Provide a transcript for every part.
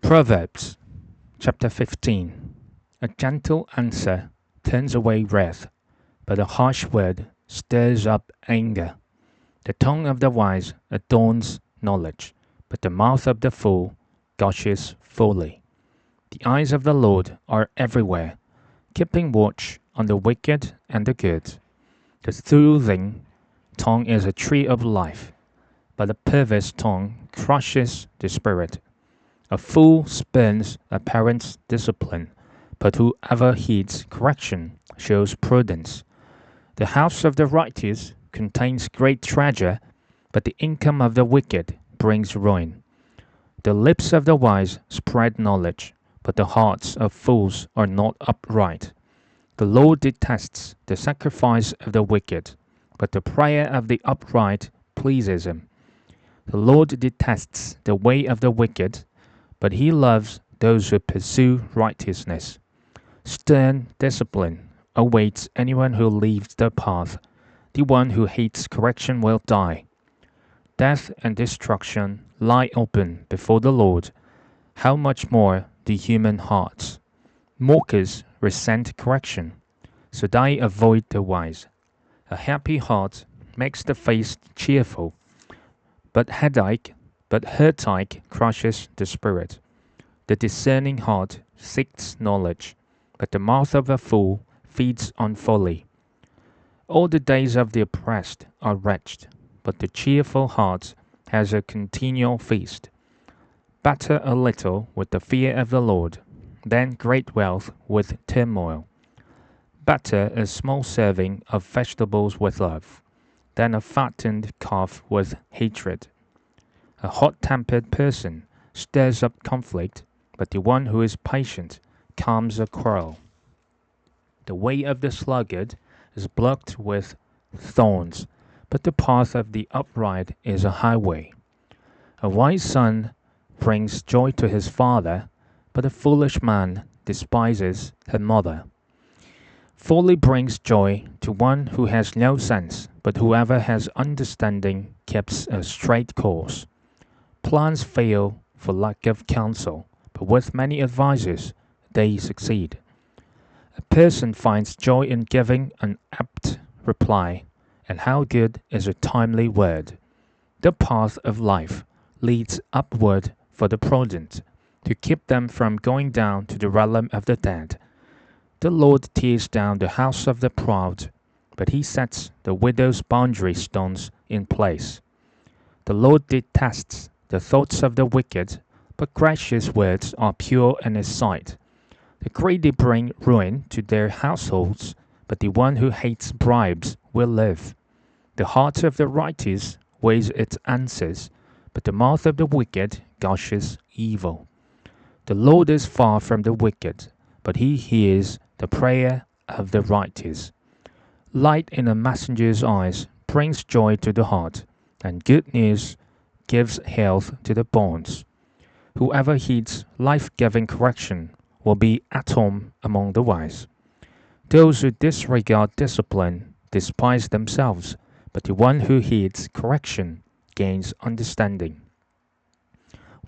Proverbs chapter 15. A gentle answer turns away wrath, but a harsh word stirs up anger. The tongue of the wise adorns knowledge, but the mouth of the fool gushes folly. The eyes of the Lord are everywhere, keeping watch on the wicked and the good. The soothing tongue is a tree of life, but a perverse tongue crushes the spirit. A fool spurns a parent's discipline, but whoever heeds correction shows prudence. The house of the righteous contains great treasure, but the income of the wicked brings ruin. The lips of the wise spread knowledge, but the hearts of fools are not upright. The Lord detests the sacrifice of the wicked, but the prayer of the upright pleases him. The Lord detests the way of the wicked, but he loves those who pursue righteousness. Stern discipline awaits anyone who leaves the path. The one who hates correction will die. Death and destruction lie open before the Lord. How much more the human hearts? Mockers resent correction, so they avoid the wise. A happy heart makes the face cheerful, but heartache crushes the spirit. The discerning heart seeks knowledge, but the mouth of a fool feeds on folly. All the days of the oppressed are wretched, but the cheerful heart has a continual feast. Better a little with the fear of the Lord than great wealth with turmoil. Better a small serving of vegetables with love than a fattened calf with hatred. A hot-tempered person stirs up conflict, but the one who is patient calms a quarrel. The way of the sluggard is blocked with thorns, but the path of the upright is a highway. A wise son brings joy to his father, but a foolish man despises her mother. Folly brings joy to one who has no sense, but whoever has understanding keeps a straight course. Plans fail for lack of counsel, but with many advisers they succeed. A person finds joy in giving an apt reply, and how good is a timely word. The path of life leads upward for the prudent, to keep them from going down to the realm of the dead. The Lord tears down the house of the proud, but he sets the widow's boundary stones in place. The Lord detests the thoughts of the wicked, but gracious words are pure in his sight. The greedy bring ruin to their households, but the one who hates bribes will live. The heart of the righteous weighs its answers, but the mouth of the wicked gushes evil. The Lord is far from the wicked, but he hears the prayer of the righteous. Light in a messenger's eyes brings joy to the heart, and good news gives health to the bones. Whoever heeds life-giving correction will be at home among the wise. Those who disregard discipline despise themselves, but the one who heeds correction gains understanding.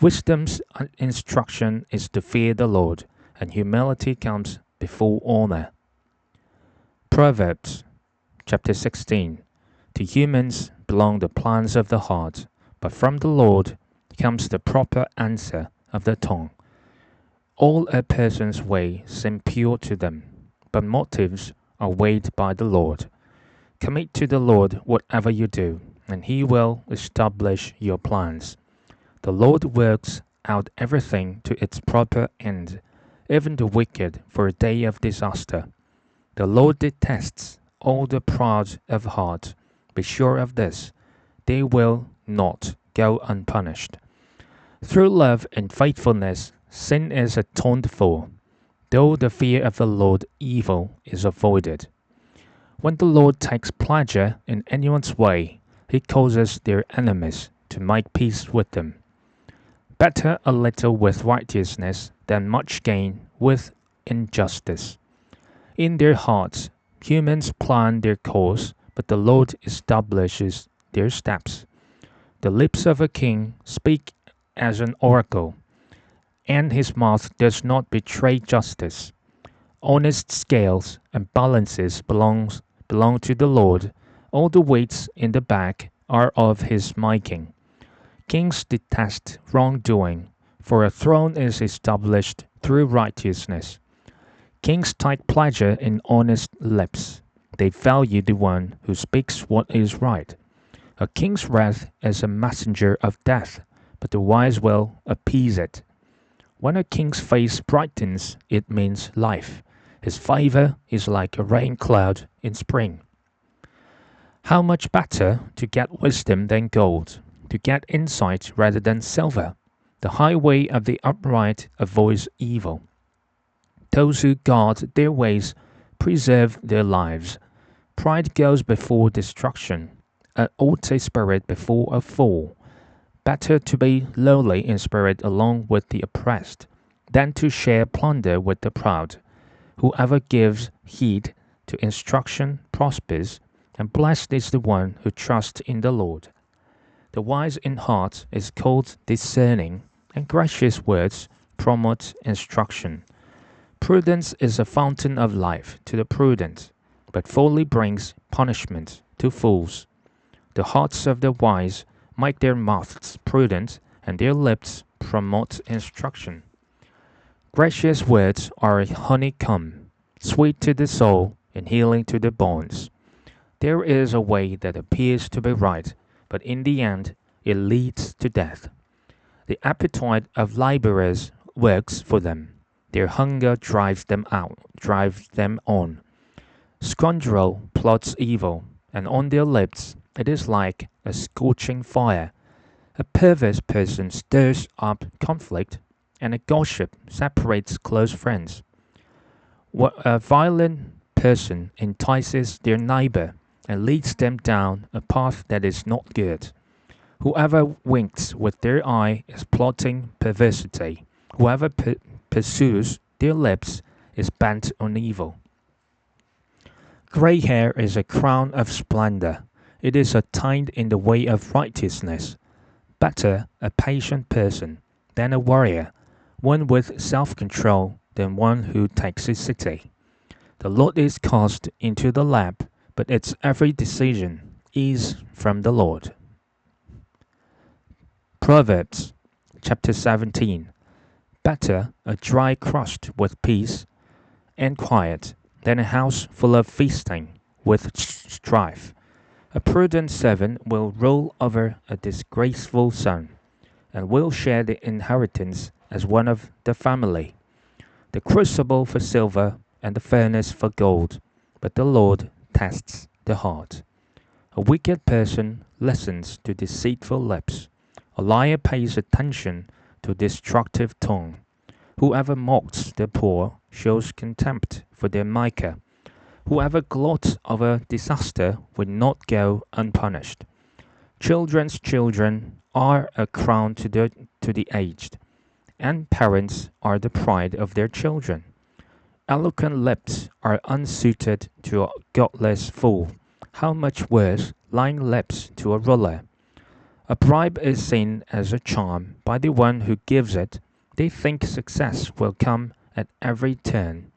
Wisdom's instruction is to fear the Lord, and humility comes before honor. Proverbs chapter 16. To humans belong the plans of the heart, but from the Lord comes the proper answer of the tongue. All a person's way seem pure to them, but motives are weighed by the Lord. Commit to the Lord whatever you do, and he will establish your plans. The Lord works out everything to its proper end, even the wicked for a day of disaster. The Lord detests all the proud of heart. Be sure of this, they will not go unpunished. Through love and faithfulness, sin is atoned for. Though the fear of the Lord, evil is avoided. When the Lord takes pleasure in anyone's way, he causes their enemies to make peace with them. Better a little with righteousness than much gain with injustice. In their hearts, humans plan their course, but the Lord establishes their steps. The lips of a king speak as an oracle, and his mouth does not betray justice. Honest scales and balances belong to the Lord. All the weights in the bag are of his making. Kings detest wrongdoing, for a throne is established through righteousness. Kings take pleasure in honest lips. They value the one who speaks what is right. A king's wrath is a messenger of death, but the wise will appease it. When a king's face brightens, it means life. His favor is like a rain cloud in spring. How much better to get wisdom than gold, to get insight rather than silver. The highway of the upright avoids evil. Those who guard their ways preserve their lives. Pride goes before destruction, a haughty spirit before a fall. Better to be lowly in spirit along with the oppressed, than to share plunder with the proud. Whoever gives heed to instruction prospers, and blessed is the one who trusts in the Lord. The wise in heart is called discerning, and gracious words promote instruction. Prudence is a fountain of life to the prudent, but folly brings punishment to fools. The hearts of the wise make their mouths prudent, and their lips promote instruction. Gracious words are a honeycomb, sweet to the soul and healing to the bones. There is a way that appears to be right, but in the end it leads to death. The appetite of laborers works for them. Their hunger drives them on. Scoundrel plots evil, and on their lips it is like a scorching fire. A perverse person stirs up conflict, and a gossip separates close friends. A violent person entices their neighbor and leads them down a path that is not good. Whoever winks with their eye is plotting perversity. Whoever pursues their lips is bent on evil. Gray hair is a crown of splendor. It is attained in the way of righteousness. Better a patient person than a warrior, one with self-control than one who takes a city. The lot is cast into the lap, but its every decision is from the Lord. Proverbs chapter 17. Better a dry crust with peace and quiet than a house full of feasting with strife. A prudent servant will rule over a disgraceful son, and will share the inheritance as one of the family. The crucible for silver and the furnace for gold, but the Lord tests the heart. A wicked person listens to deceitful lips. A liar pays attention to destructive tongue. Whoever mocks the poor shows contempt for their maker. Whoever gloats over disaster will not go unpunished. Children's children are a crown to the aged, and parents are the pride of their children. Eloquent lips are unsuited to a godless fool. How much worse lying lips to a ruler. A bribe is seen as a charm by the one who gives it. They think success will come at every turn.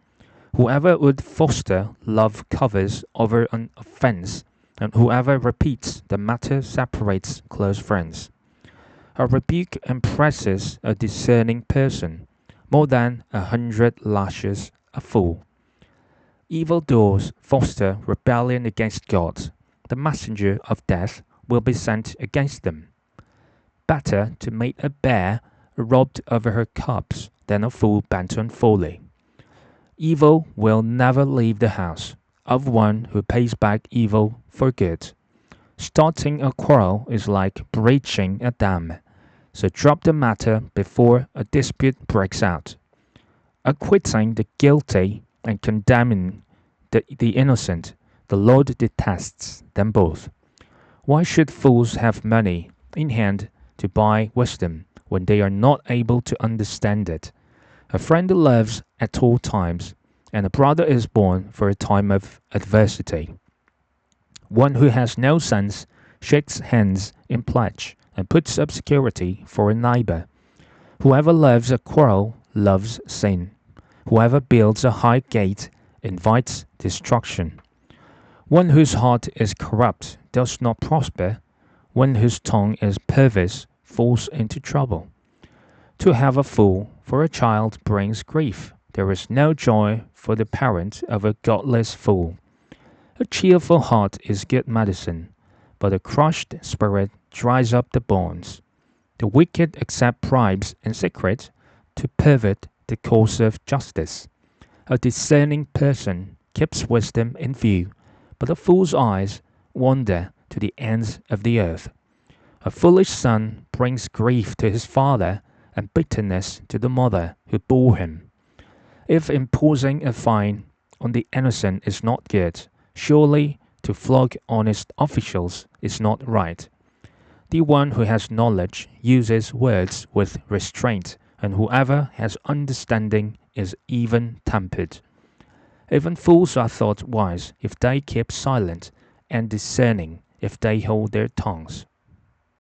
Whoever would foster love covers over an offense, and whoever repeats the matter separates close friends. A rebuke impresses a discerning person more than 100 lashes a fool. Evildoers foster rebellion against God. The messenger of death will be sent against them. Better to meet a bear robbed of her cubs than a fool bent on folly. Evil will never leave the house of one who pays back evil for good. Starting a quarrel is like breaching a dam, so drop the matter before a dispute breaks out. Acquitting the guilty and condemning the innocent, the Lord detests them both. Why should fools have money in hand to buy wisdom when they are not able to understand it? A friend loves at all times, and a brother is born for a time of adversity. One who has no sense shakes hands in pledge and puts up security for a neighbor. Whoever loves a quarrel loves sin. Whoever builds a high gate invites destruction. One whose heart is corrupt does not prosper. One whose tongue is perverse falls into trouble. To have a fool for a child brings grief. There is no joy for the parent of a godless fool. A cheerful heart is good medicine, but a crushed spirit dries up the bones. The wicked accept bribes in secret to pervert the course of justice. A discerning person keeps wisdom in view, but a fool's eyes wander to the ends of the earth. A foolish son brings grief to his father and bitterness to the mother who bore him. If imposing a fine on the innocent is not good, surely to flog honest officials is not right. The one who has knowledge uses words with restraint, and whoever has understanding is even tempered. Even fools are thought wise if they keep silent, and discerning if they hold their tongues.